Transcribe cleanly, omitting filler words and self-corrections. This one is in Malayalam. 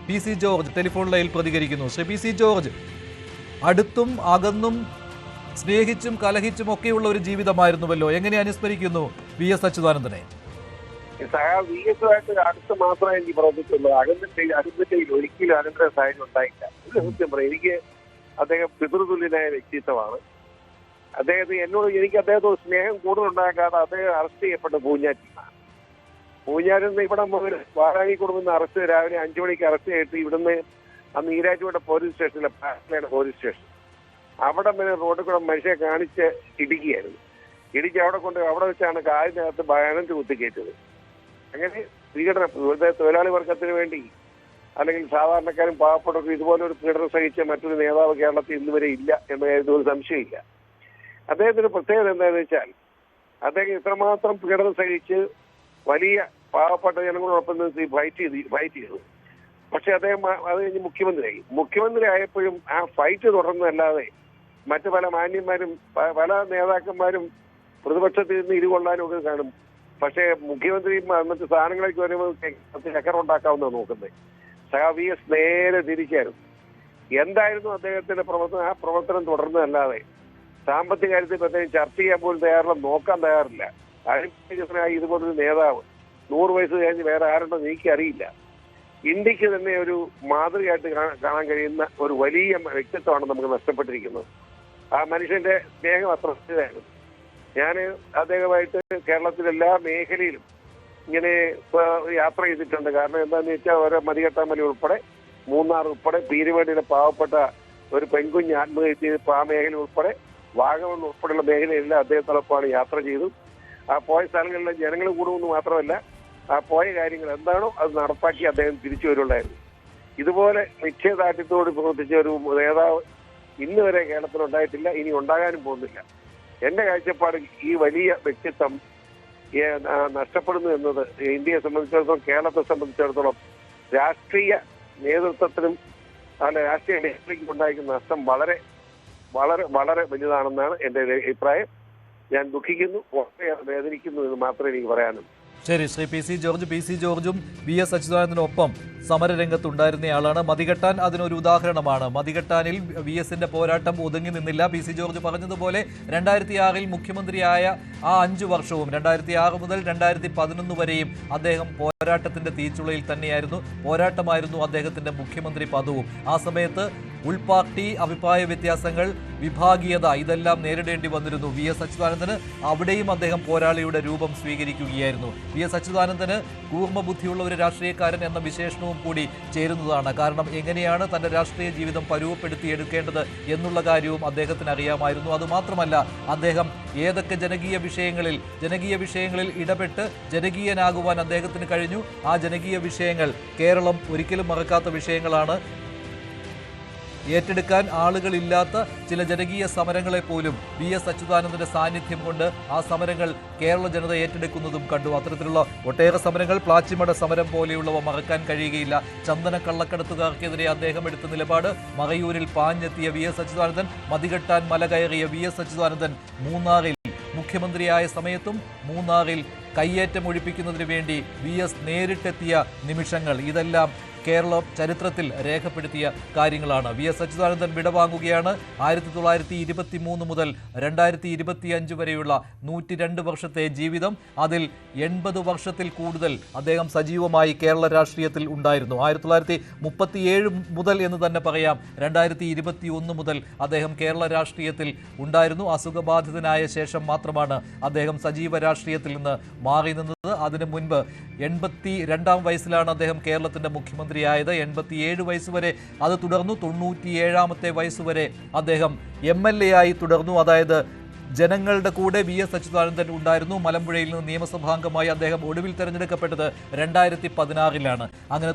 പി സി ജോർജ് ടെലിഫോൺ ലൈനിൽ പ്രതികരിക്കുന്നു. ശ്രീ പി സി ജോർജ്, അടുത്തും അകന്നും സ്നേഹിച്ചും കലഹിച്ചും ഒക്കെയുള്ള ഒരു ജീവിതമായിരുന്നുവല്ലോ. എങ്ങനെ അനുസ്മരിക്കുന്നു വി എസ് അച്യുതാനന്ദനെ? വി എസുമായിട്ട് അടുത്ത് മാത്രമേ എനിക്ക് പ്രവർത്തിച്ചുള്ളൂ. അകന്നിട്ടയിൽ ഒരിക്കലും അനന്തര സാഹചര്യം ഉണ്ടായില്ല. ഒരു സത്യം പറയും, എനിക്ക് അദ്ദേഹം പിതൃതുല്യനായ വ്യക്തിത്വമാണ്. എനിക്ക് അദ്ദേഹത്തോട് സ്നേഹം കൂടുതലുണ്ടാക്കാതെ അദ്ദേഹം അറസ്റ്റ് ചെയ്യപ്പെട്ട പൂഞ്ഞാറ്റിലാണ്. പൂഞ്ഞാറ്റിൽ നിന്ന് ഇവിടെ മുതൽ വാരാണി കുടുംബം അറസ്റ്റ് രാവിലെ 5 മണിക്ക് അറസ്റ്റ് ചെയ്തിട്ട് ഇവിടുന്ന് അന്ന് ഈരാറ്റുപേട്ട പോലീസ് സ്റ്റേഷനിലെ പാലക്കാട് പോലീസ് സ്റ്റേഷൻ അവിടെ വരെ റോഡിൽ കൂടെ മനുഷ്യരെ കാണിച്ച് ഇടിക്കുകയായിരുന്നു. ഇടിച്ച് അവിടെ വെച്ചാണ് കാലിനകത്ത് ബാനറ്റ് കുത്തിക്കയറ്റത്. അങ്ങനെ പീഡനം തൊഴിലാളി വർഗത്തിന് വേണ്ടി അല്ലെങ്കിൽ സാധാരണക്കാരും പാവപ്പെട്ടവർക്ക് ഇതുപോലെ ഒരു പീഡനം സഹിച്ച മറ്റൊരു നേതാവ് കേരളത്തിൽ ഇന്ന് വരെ ഇല്ല എന്ന കാര്യത്തിൽ ഒരു സംശയമില്ല. അദ്ദേഹത്തിന് പ്രത്യേകത എന്താണെന്ന് വെച്ചാൽ അദ്ദേഹം ഇത്രമാത്രം പീഡനം സഹിച്ച് വലിയ പാവപ്പെട്ട ജനങ്ങളോടൊപ്പം നിന്ന് ഫൈറ്റ് ചെയ്തു. പക്ഷെ അദ്ദേഹം അത് കഴിഞ്ഞ് മുഖ്യമന്ത്രി ആയപ്പോഴും ആ ഫൈറ്റ് തുടർന്നല്ലാതെ മറ്റു പല മാന്യന്മാരും പല നേതാക്കന്മാരും പ്രതിപക്ഷത്തിൽ നിന്ന് ഇരുകൊള്ളാനും ഒക്കെ കാണും. പക്ഷേ മുഖ്യമന്ത്രിയും മറ്റു സ്ഥാനങ്ങളിലേക്ക് വരുമ്പോൾ ചക്കറുണ്ടാക്കാവുന്ന നോക്കുന്നത്. വി എസ് നേരെ തിരിച്ചായിരുന്നു. എന്തായിരുന്നു അദ്ദേഹത്തിന്റെ പ്രവർത്തനം? ആ പ്രവർത്തനം തുടർന്നതല്ലാതെ സാമ്പത്തിക കാര്യത്തിൽ പ്രത്യേകം ചർച്ച ചെയ്യാൻ പോലും തയ്യാറില്ല, നോക്കാൻ തയ്യാറില്ല. അഴിമതിനായി ഇതുപോലൊരു നേതാവ് 100 വയസ്സ് കഴിഞ്ഞ് വേറെ ആരുണ്ടോ എനിക്ക് അറിയില്ല. ഇന്ത്യക്ക് തന്നെ ഒരു മാതൃകയായിട്ട് കാണാൻ കഴിയുന്ന ഒരു വലിയ വ്യക്തിത്വമാണ് നമുക്ക് നഷ്ടപ്പെട്ടിരിക്കുന്നത്. ആ മനുഷ്യന്റെ സ്നേഹം അത്ര വലുതായിരുന്നു. ഞാൻ അദ്ദേഹമായിട്ട് കേരളത്തിലെ എല്ലാ മേഖലയിലും ഇങ്ങനെ യാത്ര ചെയ്തിട്ടുണ്ട്. കാരണം എന്താണെന്ന് വെച്ചാൽ ഓരോ മതികെട്ടാമലി ഉൾപ്പെടെ, മൂന്നാർ ഉൾപ്പെടെ, പീരുമേടിയിലെ പാവപ്പെട്ട ഒരു പെൺകുഞ്ഞ് ആത്മഹത്യ ചെയ്ത് ആ മേഖല ഉൾപ്പെടെ, വാഗമൺ ഉൾപ്പെടെയുള്ള മേഖലയെല്ലാം അദ്ദേഹത്തോടൊപ്പമാണ് യാത്ര ചെയ്തു. ആ പോയ സ്ഥലങ്ങളിലെ ജനങ്ങൾ കൂടുമെന്ന് മാത്രമല്ല, ആ പോയ കാര്യങ്ങൾ എന്താണോ അത് നടപ്പാക്കി അദ്ദേഹം തിരിച്ചു വരുള്ളായിരുന്നു. ഇതുപോലെ നിശ്ചയദാർഢ്യത്തോട് പ്രവർത്തിച്ച ഒരു നേതാവ് ഇന്ന് വരെ കേരളത്തിൽ ഉണ്ടായിട്ടില്ല, ഇനി ഉണ്ടാകാനും പോകുന്നില്ല. എന്റെ കാഴ്ചപ്പാടിൽ ഈ വലിയ വ്യക്തിത്വം നഷ്ടപ്പെടുന്നു എന്നത് ഇന്ത്യയെ സംബന്ധിച്ചിടത്തോളം, കേരളത്തെ സംബന്ധിച്ചിടത്തോളം രാഷ്ട്രീയ നേതൃത്വത്തിനും രാഷ്ട്രീയ മേഖലയ്ക്കും ഉണ്ടായിരിക്കുന്ന നഷ്ടം വളരെ വളരെ വളരെ വലുതാണെന്നാണ് എന്റെ അഭിപ്രായം. ഞാൻ ദുഃഖിക്കുന്നു, വളരെയേറെ വേദനിക്കുന്നു എന്ന് മാത്രമേ എനിക്ക് പറയാനുള്ളൂ. ശരി, Shri P C George. P C ജോർജും വി എസ് അച്യുതാനന്ദനൊപ്പം സമരരംഗത്തുണ്ടായിരുന്നയാളാണ്. മതികെട്ടാൻ അതിനൊരു ഉദാഹരണമാണ്. മതികെട്ടാനിൽ വി എസിന്റെ പോരാട്ടം ഒതുങ്ങി നിന്നില്ല. പി സി ജോർജ് പറഞ്ഞതുപോലെ 2006 മുഖ്യമന്ത്രിയായ ആ 5 വർഷവും 2006 മുതൽ 2011 വരെയും അദ്ദേഹം പോരാട്ടത്തിന്റെ തീച്ചുളയിൽ തന്നെയായിരുന്നു. പോരാട്ടമായിരുന്നു അദ്ദേഹത്തിന്റെ മുഖ്യമന്ത്രി പദവും. ആ സമയത്ത് ഉൾപാർട്ടി അഭിപ്രായ വ്യത്യാസങ്ങൾ, വിഭാഗീയത, ഇതെല്ലാം നേരിടേണ്ടി വന്നിരുന്നു. വി എസ് അച്യുതാനന്ദന് അവിടെയും അദ്ദേഹം പോരാളിയുടെ രൂപം സ്വീകരിക്കുകയായിരുന്നു. വി എസ് അച്യുതാനന്ദന് കൂർമ്മബുദ്ധിയുള്ള ഒരു രാഷ്ട്രീയക്കാരൻ എന്ന വിശേഷണവും കൂടി ചേരുന്നതാണ്. കാരണം എങ്ങനെയാണ് തന്റെ രാഷ്ട്രീയ ജീവിതം പരുവപ്പെടുത്തിയെടുക്കേണ്ടത് എന്നുള്ള കാര്യവും അദ്ദേഹത്തിന് അറിയാമായിരുന്നു. അതുമാത്രമല്ല, അദ്ദേഹം ഏതൊക്കെ ജനകീയ വിഷയങ്ങളിൽ ഇടപെട്ട് ജനകീയനാകുവാൻ അദ്ദേഹത്തിന് കഴിഞ്ഞു. ആ ജനകീയ വിഷയങ്ങൾ കേരളം ഒരിക്കലും മറക്കാത്ത വിഷയങ്ങളാണ്. ഏറ്റെടുക്കാൻ ആളുകളില്ലാത്ത ചില ജനകീയ സമരങ്ങളെ പോലും വി എസ് അച്യുതാനന്ദന്റെ സാന്നിധ്യം കൊണ്ട് ആ സമരങ്ങൾ കേരള ജനത ഏറ്റെടുക്കുന്നതും കണ്ടു. അത്തരത്തിലുള്ള ഒട്ടേറെ സമരങ്ങൾ, പ്ലാച്ചിമട സമരം പോലെയുള്ളവ മറക്കാൻ കഴിയുകയില്ല. ചന്ദന കള്ളക്കടത്തുകാർക്കെതിരെ അദ്ദേഹം എടുത്ത നിലപാട്, മറയൂരിൽ പാഞ്ഞെത്തിയ വി എസ് അച്യുതാനന്ദൻ, മതികെട്ടാൻ മല കയറിയ വി എസ് അച്യുതാനന്ദൻ, മൂന്നാറിൽ മുഖ്യമന്ത്രിയായ സമയത്തും മൂന്നാറിൽ കയ്യേറ്റം ഒഴിപ്പിക്കുന്നതിന് വേണ്ടി വി എസ് നേരിട്ടെത്തിയ നിമിഷങ്ങൾ, ഇതെല്ലാം കേരള ചരിത്രത്തിൽ രേഖപ്പെടുത്തിയ കാര്യങ്ങളാണ്. V S Achuthanandan വിടവാങ്ങുകയാണ്. 1923 മുതൽ 2025 വരെയുള്ള 102 വർഷത്തെ ജീവിതം, അതിൽ 80 വർഷത്തിൽ കൂടുതൽ അദ്ദേഹം സജീവമായി കേരള രാഷ്ട്രീയത്തിൽ ഉണ്ടായിരുന്നു. 1937 മുതൽ എന്ന് തന്നെ പറയാം. 2021 മുതൽ അദ്ദേഹം കേരള രാഷ്ട്രീയത്തിൽ ഉണ്ടായിരുന്നു. അസുഖബാധിതനായ ശേഷം മാത്രമാണ് അദ്ദേഹം സജീവ രാഷ്ട്രീയത്തിൽ നിന്ന് മാറി നിന്നത്. അതിനു മുൻപ് 82-ാം വയസ്സിലാണ് അദ്ദേഹം കേരളത്തിന്റെ മുഖ്യമന്ത്രിയായത്. 87 വയസ്സുവരെ അത് തുടർന്നു. 97-ാമത്തെ വയസ്സുവരെ അദ്ദേഹം MLA ആയി തുടർന്നു. അതായത് ജനങ്ങളുടെ കൂടെ വി എസ് അച്യുതാനന്ദൻ ഉണ്ടായിരുന്നു. മലമ്പുഴയിൽ നിന്ന് നിയമസഭാംഗമായി അദ്ദേഹം ഒടുവിൽ തെരഞ്ഞെടുക്കപ്പെട്ടത് 2016-ലാണ്. അങ്ങനെ